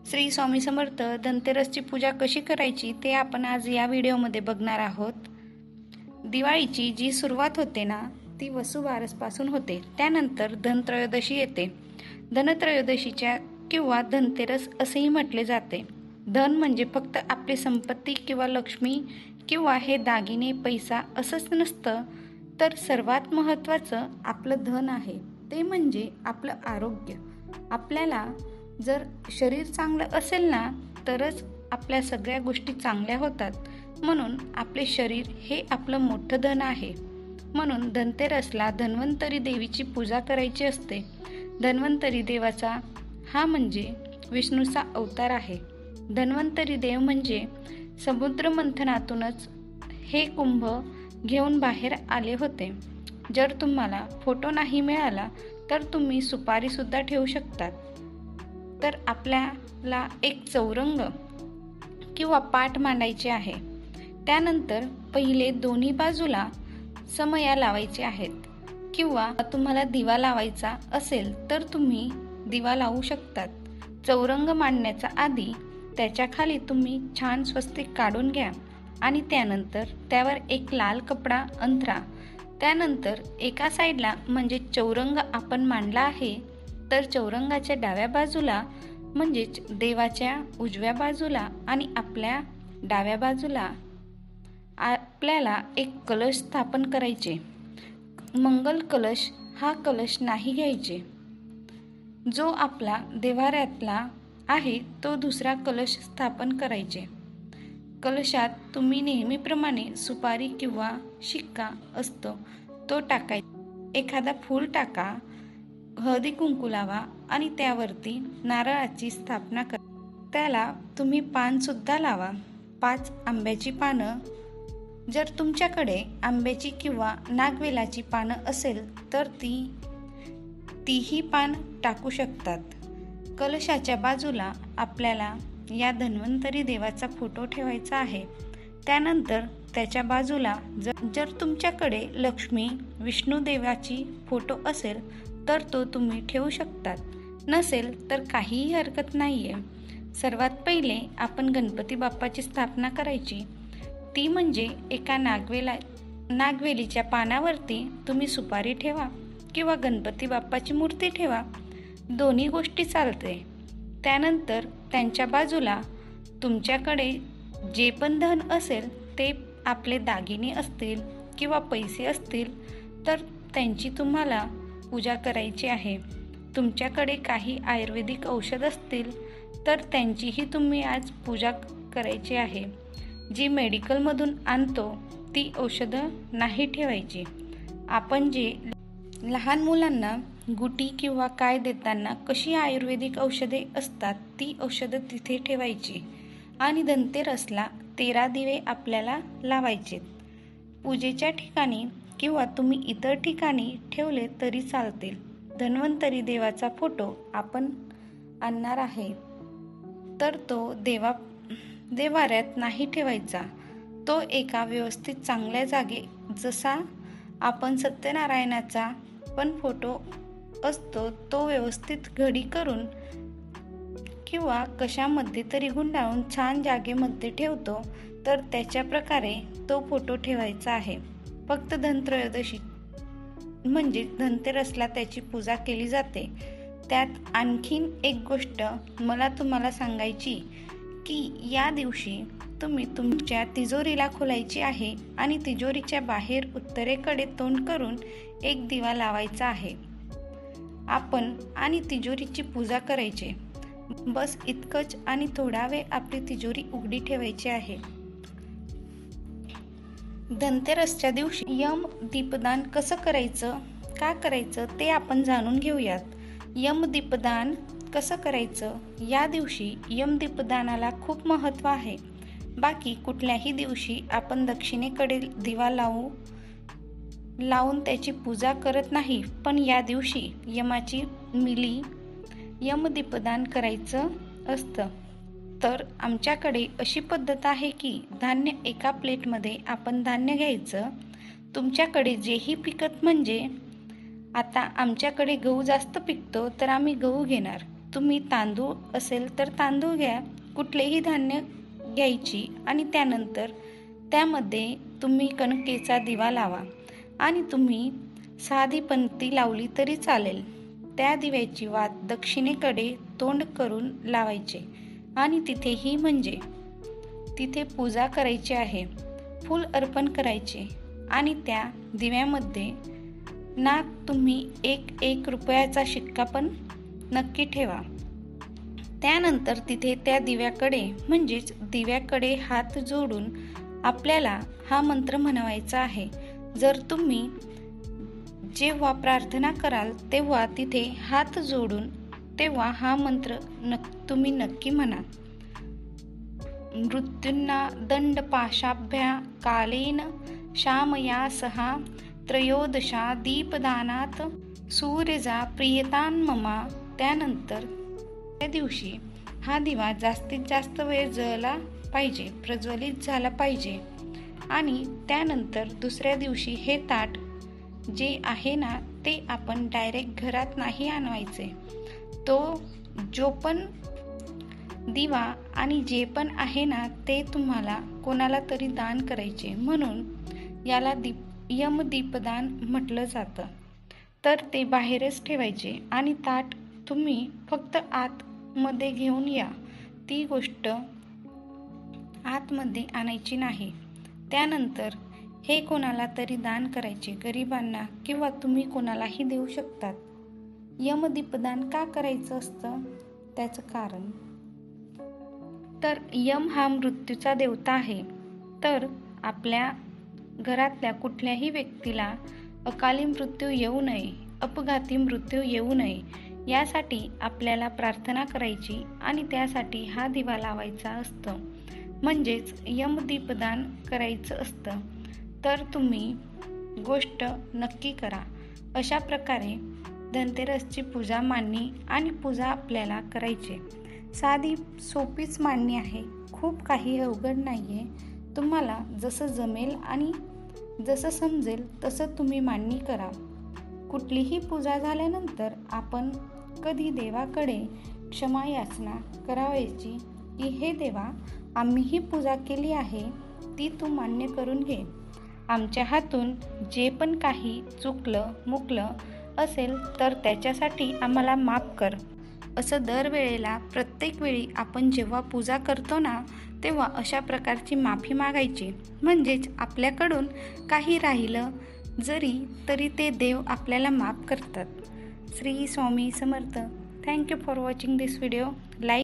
श्री स्वामी समर्थ. धनतेरसची पूजा कशी करायची ते आपण आज या व्हिडिओमध्ये बघणार आहोत. दिवाळीची जी सुरुवात होते ना, ती वसुबारसपासून होते. त्यानंतर धनत्रयोदशी येते. धनत्रयोदशीच्या किंवा धनतेरस असेही म्हटले जाते. धन म्हणजे फक्त आपली संपत्ती किंवा लक्ष्मी किंवा हे दागिने पैसा असंच नसतं, तर सर्वात महत्त्वाचं आपलं धन आहे. ते म्हणजे आपलं आरोग्य. आपल्याला जर शरीर चांगलं असेल ना, तरच आपल्या सगळ्या गोष्टी चांगल्या होतात. म्हणून आपले शरीर हे आपलं मोठं धन आहे. म्हणून धनतेरसला धन्वंतरी देवीची पूजा करायची असते. धन्वंतरी देवाचा हा म्हणजे विष्णूचा अवतार आहे. धन्वंतरी देव म्हणजे समुद्र मंथनातूनच हे कुंभ घेऊन बाहेर आले होते. जर तुम्हाला फोटो नाही मिळाला तर तुम्ही सुपारीसुद्धा ठेवू शकतात. तर आपल्याला एक चौरंग किंवा पाट मांडायचे आहे. त्यानंतर पहिले दोन्ही बाजूला समया लावायचे आहेत, किंवा तुम्हाला दिवा लावायचा असेल तर तुम्ही दिवा लावू शकतात. चौरंग मांडण्याचा आधी त्याच्या खाली तुम्ही छान स्वस्तिक काढून घ्या आणि त्यानंतर त्यावर एक लाल कपडा अंथरा. त्यानंतर एका साईडला म्हणजे चौरंग आपण मांडला आहे, तर चौरंगाच्या डाव्या बाजूला म्हणजेच देवाच्या उजव्या बाजूला आणि आपल्या डाव्या बाजूला आपल्याला एक कलश स्थापन करायचे. मंगल कलश हा कलश नाही घ्यायचे. जो आपला देव्हाऱ्यातला आहे तो दुसरा कलश स्थापन करायचे. कलशात तुम्ही नेहमीप्रमाणे सुपारी किंवा शिक्का असतो तो टाकायचा. एखादा फूल टाका, हळदी कुंकू लावा आणि त्यावरती नारळाची स्थापना करा. त्याला तुम्ही पानसुद्धा लावा. 5 आंब्याची पानं. जर तुमच्याकडे आंब्याची किंवा नागवेलाची पानं असेल तर तीही पान टाकू शकतात. कलशाच्या बाजूला आपल्याला या धन्वंतरी देवाचा फोटो ठेवायचा आहे. त्यानंतर त्याच्या बाजूला जर तुमच्याकडे लक्ष्मी विष्णू देवाची फोटो असेल तर तो तुम्ही ठेवू शकतात. नसेल तर काहीही हरकत नाही आहे. सर्वात पहिले आपण गणपती बाप्पाची स्थापना करायची. ती म्हणजे एका नागवेलीच्या पानावरती तुम्ही सुपारी ठेवा किंवा गणपती बाप्पाची मूर्ती ठेवा. दोन्ही गोष्टी चालते. त्यानंतर त्यांच्या बाजूला तुमच्याकडे जे पण धन असेल ते आपले दागिने असतील किंवा पैसे असतील तर त्यांची तुम्हाला पूजा करायची आहे. तुमच्याकडे काही आयुर्वेदिक औषध असतील तर त्यांचीही तुम्ही आज पूजा करायची आहे. जी मेडिकलमधून आणतो ती औषधं नाही ठेवायची. आपण जे लहान मुलांना गुटी किंवा काय देताना कशी आयुर्वेदिक औषधे असतात ती औषधं तिथे ठेवायची. आणि धनतेरसला 13 दिवे आपल्याला लावायचे. पूजेच्या ठिकाणी किंवा तुम्ही इतर ठिकाणी ठेवले तरी चालतील. धन्वंतरी देवाचा फोटो आपण आणणार आहे तर तो देव्हाऱ्यात नाही ठेवायचा. तो एका व्यवस्थित चांगल्या जागी, जसा आपण सत्यनारायणाचा पण फोटो असतो तो व्यवस्थित घडी करून किंवा कशामध्ये तरी गुंडाळून छान जागेमध्ये ठेवतो, तर त्याच्या प्रकारे तो फोटो ठेवायचा आहे. फक्त धनत्रयोदशी म्हणजे धनतेरसला त्याची पूजा केली जाते. त्यात आणखीन एक गोष्ट मला तुम्हाला सांगायची की या दिवशी तुम्ही तुमच्या तिजोरीला खोलायची आहे आणि तिजोरीच्या बाहेर उत्तरेकडे तोंड करून एक दिवा लावायचा आहे. आपण आणि तिजोरीची पूजा करायची. बस इतकंच. आणि थोडा वेळ आपली तिजोरी उघडी ठेवायची आहे. धनतेरसच्या दिवशी यम दीपदान कसं करायचं, का करायचं ते आपण जाणून घेऊयात. यम दीपदान कसं करायचं? या दिवशी यम दीपदानाला खूप महत्त्व आहे. बाकी कुठल्याही दिवशी आपण दक्षिणेकडे दिवा लावून त्याची पूजा करत नाही, पण या दिवशी यमाची मिली यमदीपदान करायचं असतं. तर आमच्याकडे अशी पद्धत आहे की धान्य एका प्लेटमध्ये आपण धान्य घ्यायचं. तुमच्याकडे जेही पिकत, म्हणजे आता आमच्याकडे गहू जास्त पिकतो तर आम्ही गहू घेणार. तुम्ही तांदूळ असेल तर तांदूळ घ्या, कुठलेही धान्य घ्यायची आणि त्यानंतर त्यामध्ये तुम्ही कणकेचा दिवा लावा आणि तुम्ही साधी पंक्ती लावली तरी चालेल. त्या दिव्याची वात दक्षिणेकडे तोंड करून लावायचे आणि तिथेही म्हणजे तिथे पूजा करायची आहे, फूल अर्पण करायचे आणि त्या दिव्यामध्ये तुम्ही एक रुपयाचा शिक्का पण नक्की ठेवा. त्यानंतर तिथे त्या दिव्याकडे हात जोडून आपल्याला हा मंत्र म्हणायचा आहे. जर तुम्ही जेव्हा प्रार्थना कराल तेव्हा तिथे हात जोडून तेव्हा हा मंत्र तुम्ही नक्की म्हणा. मृत्यूंना दंड पाशाभ्या कालेन शामया सहा त्रयोदशा दीपदानात सूर्यजा प्रियतान ममा. त्यानंतर त्या दिवशी हा दिवा जास्तीत जास्त वेळ जळला पाहिजे, प्रज्वलित झाला पाहिजे आणि त्यानंतर दुसऱ्या दिवशी हे ताट जे आहे ना ते आपण डायरेक्ट घरात नाही आणवायचे. तो जो पण दिवा आणि जे पण आहे ना ते तुम्हाला कोणाला तरी दान करायचे, म्हणून याला यमदीपदान म्हटलं जातं. तर ते बाहेरच ठेवायचे आणि ताट तुम्ही फक्त आतमध्ये घेऊन या, ती गोष्ट आतमध्ये आणायची नाही. त्यानंतर हे कोणाला तरी दान करायचे, गरिबांना किंवा तुम्ही कोणालाही देऊ शकतात. यमदीपदान का करायचं असतं त्याचं कारण, तर यम हा मृत्यूचा देवता आहे. तर आपल्या घरातल्या कुठल्याही व्यक्तीला अकाली मृत्यू येऊ नये, अपघाती मृत्यू येऊ नये यासाठी आपल्याला प्रार्थना करायची आणि त्यासाठी हा दिवा लावायचा असतं, म्हणजेच यमदीपदान करायचं असतं. तर तुम्ही गोष्ट नक्की करा. अशा प्रकारे धनतेरसची पूजा मांडणी आणि पूजा आपल्याला करायची. साधी सोपीच मांडणी आहे, खूप काही अवघड नाही आहे. तुम्हाला जसं जमेल आणि जसं समजेल तसं तुम्ही मांडणी करा. कुठलीही पूजा झाल्यानंतर आपण कधी देवाकडे क्षमा याचना करावयाची की हे देवा, आम्ही ही पूजा केली आहे ती तू मान्य करून घे. आमच्या हातून जे पण काही चुकलं मुकलं असेल तर त्याच्यासाठी आम्हाला माफ कर. असं दरवेळेला प्रत्येक वेळी आपण जेव्हा पूजा करतो ना तेव्हा अशा प्रकारची माफी मागायची, म्हणजेच आपल्याकडून काही राहिलं तरी ते देव आपल्याला माफ करतात. Shri Swami Samarth. Thank you for watching this video. Like